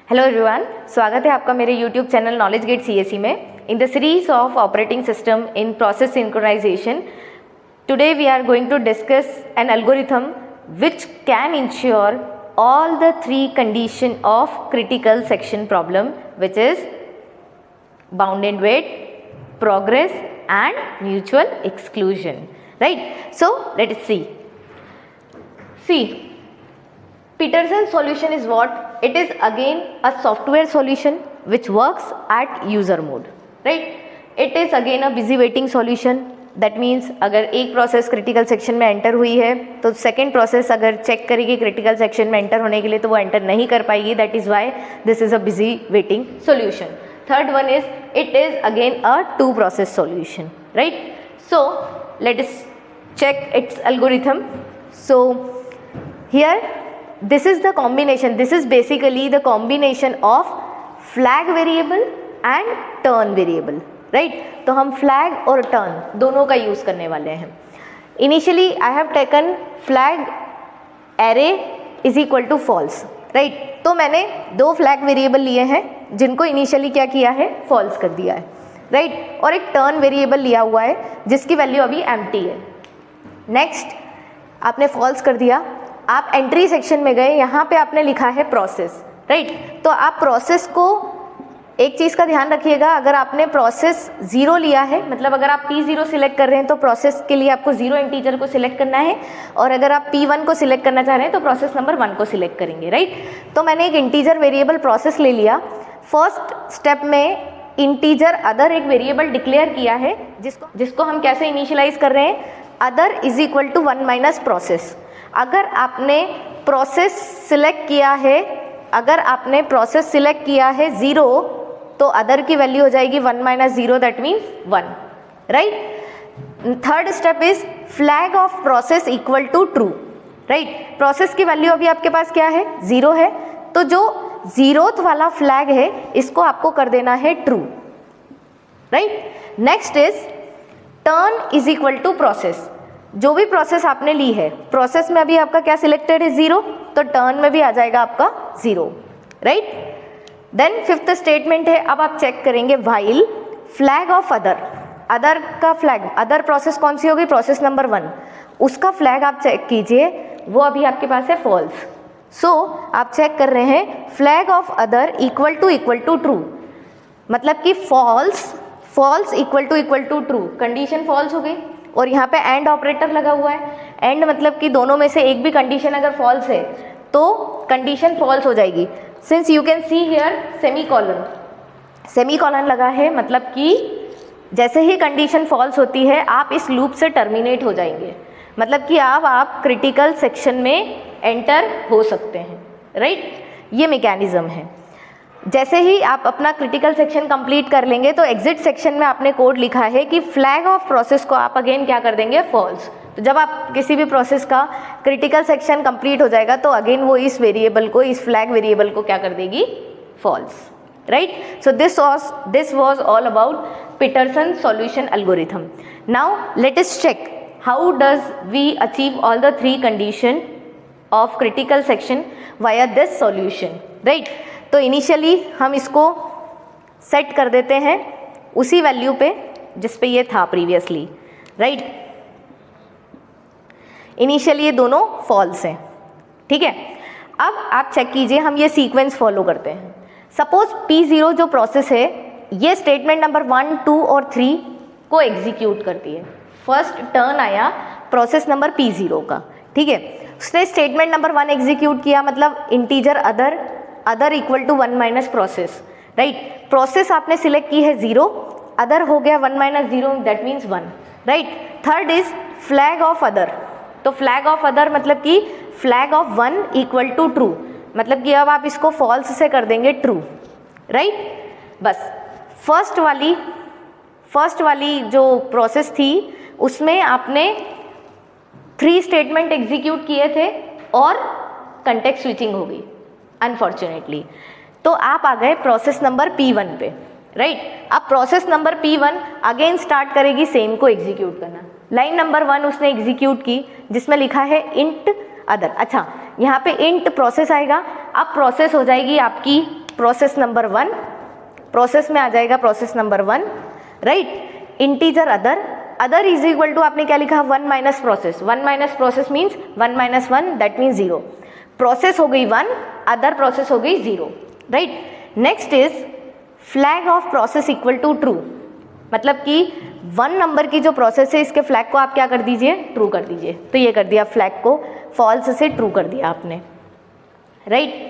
Hello everyone, स्वागत है आपका मेरे YouTube channel knowledge gate CSE में। In the series of operating system in process synchronisation, today we are going to discuss an algorithm which can ensure all the three condition of critical section problem, which is bounded weight, progress and mutual exclusion. Right? So let us see. Peterson's solution is what? It is again a software solution which works at user mode. Right? It is again a busy waiting solution. That means अगर एक process critical section में enter हुई है तो second process अगर check करेगी critical section में enter होने के लिए तो वो एंटर नहीं कर पाएगी. That is why this is a busy waiting solution. Third one is it is again a two process solution. Right? So let us check its algorithm. So here this is the combination. This is basically the combination of flag variable and turn variable. Right? तो हम flag और turn दोनों का use करने वाले हैं. Initially I have taken flag array is equal to false. Right? तो मैंने दो फ्लैग वेरिएबल लिए हैं जिनको इनिशियली क्या किया है, फॉल्स कर दिया है. राइट? और एक टर्न वेरिएबल लिया हुआ है जिसकी वैल्यू अभी एम्प्टी है. नेक्स्ट आपने फॉल्स कर दिया, आप एंट्री सेक्शन में गए, यहाँ पे आपने लिखा है प्रोसेस. राइट? तो आप प्रोसेस को एक चीज़ का ध्यान रखिएगा, अगर आपने प्रोसेस ज़ीरो लिया है, मतलब अगर आप P0 सिलेक्ट कर रहे हैं तो प्रोसेस के लिए आपको ज़ीरो इंटीजर को सिलेक्ट करना है, और अगर आप P1 को सिलेक्ट करना चाह रहे हैं तो प्रोसेस नंबर 1 को सिलेक्ट करेंगे. राइट? तो मैंने एक इंटीजर वेरिएबल प्रोसेस ले लिया. फर्स्ट स्टेप में इंटीजर अदर एक वेरिएबल डिक्लेयर किया है जिसको हम कैसे इनिशियलाइज कर रहे हैं, other is equal to 1 minus process. अगर आपने प्रोसेस सिलेक्ट किया है 0 तो अदर की वैल्यू हो जाएगी 1 minus 0, that means 1. Right? Third step is flag of process equal to true. Right? Process की वैल्यू अभी आपके पास क्या है, 0 है, तो जो 0th वाला फ्लैग है इसको आपको कर देना है true. Right? Next is turn is equal to process. जो भी प्रोसेस आपने ली है, प्रोसेस में अभी आपका क्या सिलेक्टेड है, 0, तो टर्न में भी आ जाएगा आपका 0. राइट? देन फिफ्थ स्टेटमेंट है, अब आप चेक करेंगे व्हाइल फ्लैग ऑफ अदर का फ्लैग, अदर प्रोसेस कौन सी होगी, प्रोसेस नंबर 1, उसका फ्लैग आप चेक कीजिए, वो अभी आपके पास है फॉल्स. सो आप चेक कर रहे हैं flag of other equal to true, मतलब कि false equal to true, condition false हो गई. और यहाँ पे एंड ऑपरेटर लगा हुआ है. एंड मतलब कि दोनों में से एक भी कंडीशन अगर फॉल्स है तो कंडीशन फॉल्स हो जाएगी. Since you can see here semicolon लगा है, मतलब कि जैसे ही कंडीशन फॉल्स होती है आप इस लूप से टर्मिनेट हो जाएंगे, मतलब कि आप क्रिटिकल सेक्शन में एंटर हो सकते हैं. राइट? ये मैकेनिज्म है. जैसे ही आप अपना क्रिटिकल सेक्शन कंप्लीट कर लेंगे तो एग्जिट सेक्शन में आपने कोड लिखा है कि फ्लैग ऑफ प्रोसेस को आप अगेन क्या कर देंगे, फॉल्स. तो जब आप किसी भी प्रोसेस का क्रिटिकल सेक्शन कंप्लीट हो जाएगा तो अगेन वो इस फ्लैग वेरिएबल को क्या कर देगी, false. Right? So this was all about Peterson solution algorithm. Now let us check how does we achieve all the three condition of critical section via this solution. Right? तो इनिशियली हम इसको set कर देते हैं उसी वैल्यू पे जिस पे ये था प्रीवियसली. राइट? इनिशियली ये दोनों फॉल्स हैं. ठीक है? अब आप चेक कीजिए, हम ये सीक्वेंस फॉलो करते हैं. सपोज P0 जो प्रोसेस है ये स्टेटमेंट नंबर 1, 2 और 3 को एग्जीक्यूट करती है. फर्स्ट टर्न आया प्रोसेस नंबर P0 का. ठीक है? उसने स्टेटमेंट नंबर 1 एग्जीक्यूट किया, मतलब integer other equal to 1 minus process. Right? Process आपने सिलेक्ट की है 0, अदर हो गया 1 minus 0, that means 1. Right? Third is flag of other. तो फ्लैग ऑफ अदर मतलब कि flag of 1 equal to true, मतलब कि अब आप इसको फॉल्स से कर देंगे ट्रू. राइट? बस फर्स्ट वाली जो प्रोसेस थी उसमें आपने 3 स्टेटमेंट एग्जीक्यूट किए थे और कंटेक्स्ट स्विचिंग हो गई अनफॉर्चुनेटली. तो आप आ गए प्रोसेस नंबर P1 पे. राइट? अब process number P1 again start करेगी सेम को एग्जीक्यूट करना. लाइन नंबर 1 उसने एग्जीक्यूट की जिसमें लिखा है इंट अदर. अच्छा, यहाँ पे इंट प्रोसेस आएगा. अब प्रोसेस हो जाएगी आपकी प्रोसेस नंबर 1, प्रोसेस में आ जाएगा process number 1, right. Integer other, other is equal to आपने क्या लिखा 1 minus process, 1 minus process means 1 minus 1 that means 0, process हो गई 1, अदर प्रोसेस हो गई 0, right. Next is flag of process equal to true, मतलब कि 1 नंबर की जो प्रोसेस है इसके फ्लैग को आप क्या कर दीजिए, ट्रू कर दीजिए। तो ये कर दिया, फ्लैग को फॉल्स से ट्रू कर दिया आपने, राइट।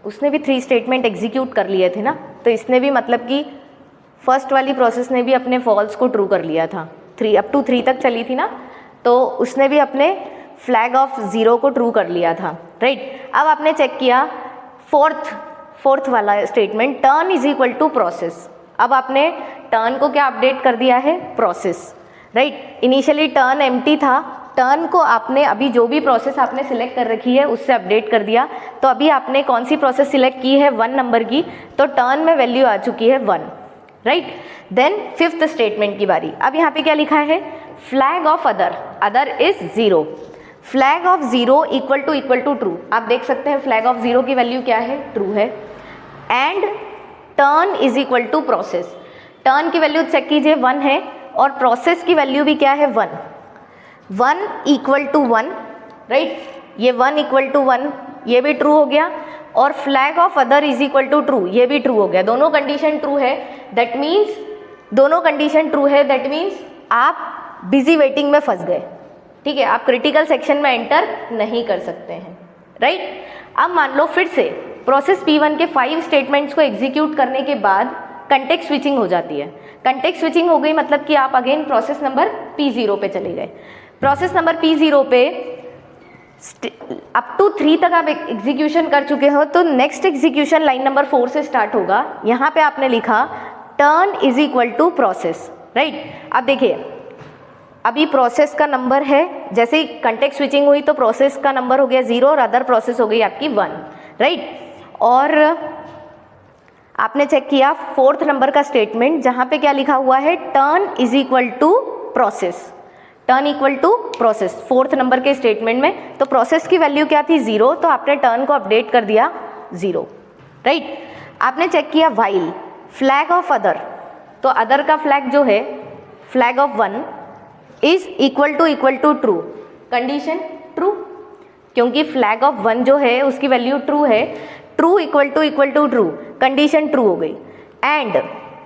उसने भी 3 स्टेटमेंट एग्जीक्यूट कर लिए थे ना, तो इसने भी मतलब कि फर्स्ट वाली प्रोसेस ने भी अपने फॉल्स को ट्रू कर लिया था, 3 अप टू 3 तक चली थी ना, तो उसने भी अपने फ्लैग ऑफ 0 को ट्रू कर लिया था, राइट। अब आपने चेक किया फोर्थ वाला statement, turn is equal to process. अब आपने टर्न को क्या अपडेट कर दिया है, process, right. Initially turn empty था, टर्न को आपने अभी जो भी प्रोसेस आपने सिलेक्ट कर रखी है उससे अपडेट कर दिया। तो अभी आपने कौन सी प्रोसेस सिलेक्ट की है, 1 नंबर की, तो टर्न में वैल्यू आ चुकी है 1, राइट। देन 5th स्टेटमेंट की बारी। अब यहाँ पे क्या लिखा है, flag of other, other is 0, flag of 0 equal to true. आप देख सकते हैं फ्लैग ऑफ 0 की वैल्यू क्या है, ट्रू है। And turn is equal to process, turn की वैल्यू चेक कीजिए 1 है, और प्रोसेस की वैल्यू भी क्या है 1, 1 इक्वल टू 1, राइट। ये 1 इक्वल टू 1 ये भी ट्रू हो गया, और flag of other is equal to true ये भी ट्रू हो गया। दोनों कंडीशन ट्रू है, दैट मीन्स दोनों कंडीशन ट्रू है, दैट मीन्स आप बिजी वेटिंग में फंस गए, ठीक है, आप क्रिटिकल सेक्शन में एंटर नहीं कर सकते हैं, राइट। अब मान लो फिर से प्रोसेस P1 के 5 स्टेटमेंट्स को एग्जीक्यूट करने के बाद कंटेक्स्ट स्विचिंग हो जाती है। कंटेक्स्ट स्विचिंग हो गई मतलब कि आप अगेन प्रोसेस नंबर P0 पे चले गए। प्रोसेस नंबर P0 पे अप टू 3 तक आप एग्जीक्यूशन कर चुके हो, तो नेक्स्ट एग्जीक्यूशन लाइन नंबर 4 से स्टार्ट होगा। यहाँ पे आपने लिखा turn is equal to process, right. अब देखिए अभी प्रोसेस का नंबर है, जैसे ही कंटेक्स्ट स्विचिंग हुई तो प्रोसेस का नंबर हो गया 0 और अदर प्रोसेस हो गई आपकी 1, राइट। और आपने चेक किया 4th नंबर का स्टेटमेंट, जहाँ पे क्या लिखा हुआ है, turn is equal to process, turn equal to process 4th नंबर के स्टेटमेंट में। तो प्रोसेस की वैल्यू क्या थी 0, तो आपने टर्न को अपडेट कर दिया 0, राइट। आपने चेक किया व्हाइल फ्लैग ऑफ अदर, तो अदर का फ्लैग जो है flag of 1 is equal to true, condition true, क्योंकि फ्लैग ऑफ 1 जो है उसकी वैल्यू ट्रू है, true equal to true, condition true हो गई। And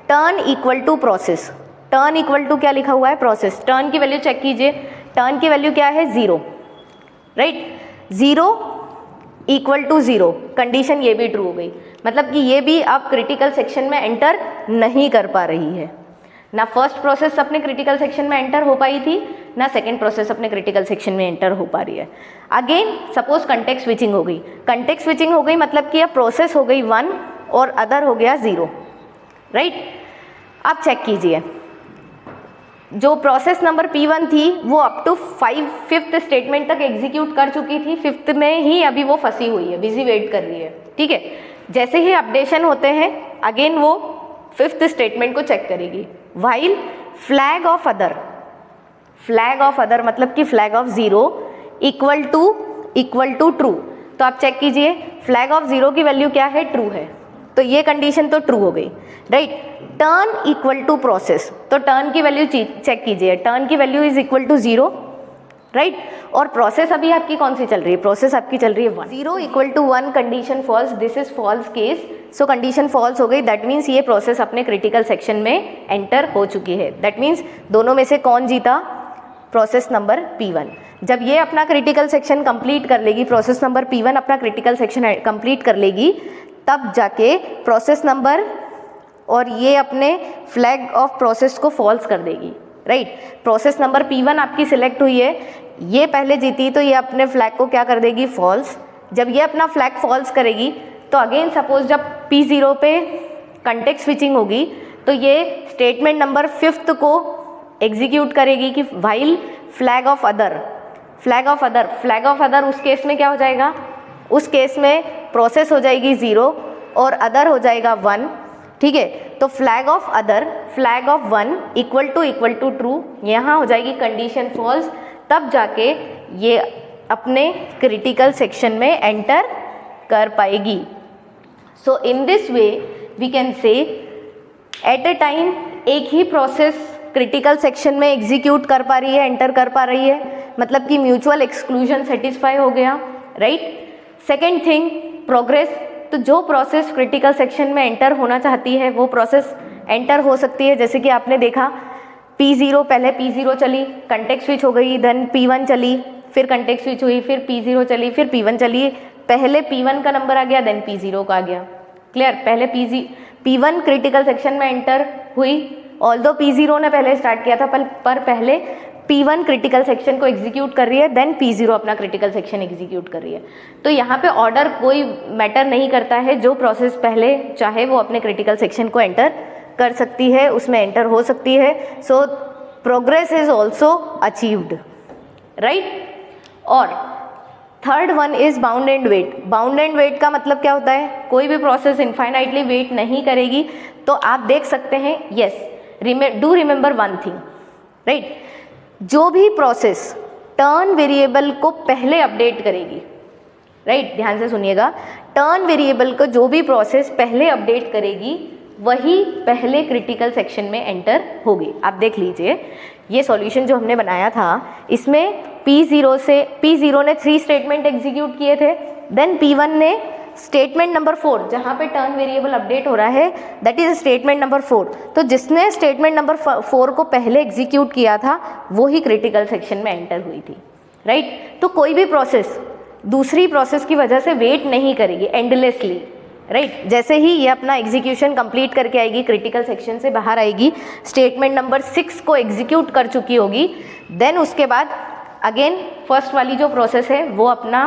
turn equal to process, turn equal to क्या लिखा हुआ है, प्रोसेस, टर्न की वैल्यू चेक कीजिए, टर्न की वैल्यू क्या है 0, राइट। 0 इक्वल टू 0, कंडीशन ये भी ट्रू हो गई, मतलब कि ये भी अब क्रिटिकल सेक्शन में एंटर नहीं कर पा रही है। ना फर्स्ट प्रोसेस अपने क्रिटिकल सेक्शन में एंटर हो पाई थी, ना सेकंड प्रोसेस अपने क्रिटिकल सेक्शन में एंटर हो पा रही है। अगेन सपोज कंटेक्स्ट स्विचिंग हो गई, कंटेक्स्ट स्विचिंग हो गई मतलब कि अब प्रोसेस हो गई 1 और अदर हो गया 0, राइट। अब चेक कीजिए जो प्रोसेस नंबर P1 थी वो अप टू 5th स्टेटमेंट तक एग्जीक्यूट कर चुकी थी, 5th में ही अभी वो फंसी हुई है, बिजी वेट कर रही है, ठीक है। जैसे ही अपडेशन होते हैं अगेन वो 5th स्टेटमेंट को चेक करेगी, while flag of other, flag of other मतलब कि flag of 0 equal to true. तो आप चेक कीजिए फ्लैग ऑफ 0 की वैल्यू क्या है, ट्रू है, तो ये कंडीशन तो ट्रू हो गई, right. Turn equal to process, तो टर्न की वैल्यू चेक कीजिए, टर्न की value is equal to 0, right. और प्रोसेस अभी आपकी कौन सी चल रही है, प्रोसेस आपकी चल रही है 1, 0 equal to 1, condition false, this is false case, so condition false हो गई, दैट मीन्स ये प्रोसेस अपने क्रिटिकल सेक्शन में एंटर हो चुकी है। दैट मीन्स दोनों में से कौन जीता, प्रोसेस नंबर P1। जब ये अपना क्रिटिकल सेक्शन कंप्लीट कर लेगी, प्रोसेस नंबर P1 अपना क्रिटिकल सेक्शन कंप्लीट कर लेगी, तब जाके प्रोसेस नंबर और ये अपने फ्लैग ऑफ प्रोसेस को फॉल्स कर देगी, राइट। प्रोसेस नंबर P1 आपकी सिलेक्ट हुई है, ये पहले जीती तो ये अपने फ्लैग को क्या कर देगी, फॉल्स। जब ये अपना फ्लैग फॉल्स करेगी तो अगेन सपोज जब P0 पे कंटेक्स्ट स्विचिंग होगी तो ये स्टेटमेंट नंबर 5th को एग्जीक्यूट करेगी कि while flag of other, flag of other, flag of other उस केस में क्या हो जाएगा, उस केस में प्रोसेस हो जाएगी 0 और अदर हो जाएगा 1, ठीक है। तो flag of other, flag of 1 equal to true, यहाँ हो जाएगी कंडीशन फॉल्स, तब जाके ये अपने क्रिटिकल सेक्शन में एंटर कर पाएगी। So in this way we can say at a time एक ही प्रोसेस क्रिटिकल सेक्शन में एग्जीक्यूट कर पा रही है, एंटर कर पा रही है, मतलब कि म्यूचुअल एक्सक्लूजन सेटिस्फाई हो गया, राइट। सेकेंड थिंग, प्रोग्रेस, तो जो प्रोसेस क्रिटिकल सेक्शन में एंटर होना चाहती है वो प्रोसेस एंटर हो सकती है। जैसे कि आपने देखा P0, पहले P0 चली, कंटेक्स्ट स्विच हो गई, देन P1 चली, फिर कंटेक्स्ट स्विच हुई, फिर P0 चली, फिर P1 चली, पहले P1 का नंबर आ गया, देन P0 का आ गया, क्लियर। पहले P1 क्रिटिकल सेक्शन में एंटर हुई, ऑल्दो P0 ने पहले स्टार्ट किया था, पर पहले P1 क्रिटिकल सेक्शन को एग्जीक्यूट कर रही है, देन P0 अपना क्रिटिकल सेक्शन एग्जीक्यूट कर रही है। तो यहाँ पे ऑर्डर कोई मैटर नहीं करता है, जो प्रोसेस पहले चाहे वो अपने क्रिटिकल सेक्शन को एंटर कर सकती है, उसमें एंटर हो सकती है। So progress is also achieved, right. और third one is bound and wait. Bound and wait का मतलब क्या होता है, कोई भी प्रोसेस इनफाइनाइटली वेट नहीं करेगी। तो आप देख सकते हैं, yes, do remember one thing, right, जो भी प्रोसेस टर्न वेरिएबल को पहले अपडेट करेगी, राइट, ध्यान से सुनिएगा, टर्न वेरिएबल को जो भी प्रोसेस पहले अपडेट करेगी वही पहले क्रिटिकल सेक्शन में एंटर होगी। आप देख लीजिए, ये सॉल्यूशन जो हमने बनाया था, इसमें P0 ने 3 स्टेटमेंट एग्जीक्यूट किए थे, देन P1 ने स्टेटमेंट नंबर 4, जहाँ पे टर्न वेरिएबल अपडेट हो रहा है, दैट इज स्टेटमेंट नंबर 4। तो जिसने स्टेटमेंट नंबर 4 को पहले एग्जीक्यूट किया था वो ही क्रिटिकल सेक्शन में एंटर हुई थी, राइट। तो कोई भी प्रोसेस दूसरी प्रोसेस की वजह से वेट नहीं करेगी एंडलेसली, राइट। जैसे ही ये अपना एग्जीक्यूशन कंप्लीट करके आएगी, क्रिटिकल सेक्शन से बाहर आएगी, स्टेटमेंट नंबर 6 को एग्जीक्यूट कर चुकी होगी, देन उसके बाद अगेन फर्स्ट वाली जो प्रोसेस है वो अपना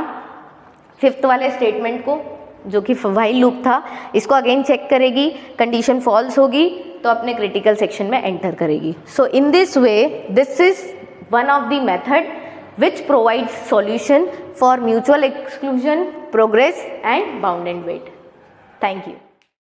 5th वाले स्टेटमेंट को, जो कि व्हाइल लूप था, इसको अगेन चेक करेगी, कंडीशन फॉल्स होगी तो अपने क्रिटिकल सेक्शन में एंटर करेगी। So in this way this is one of the method which provides solution for mutual exclusion, progress and bound and wait. Thank you.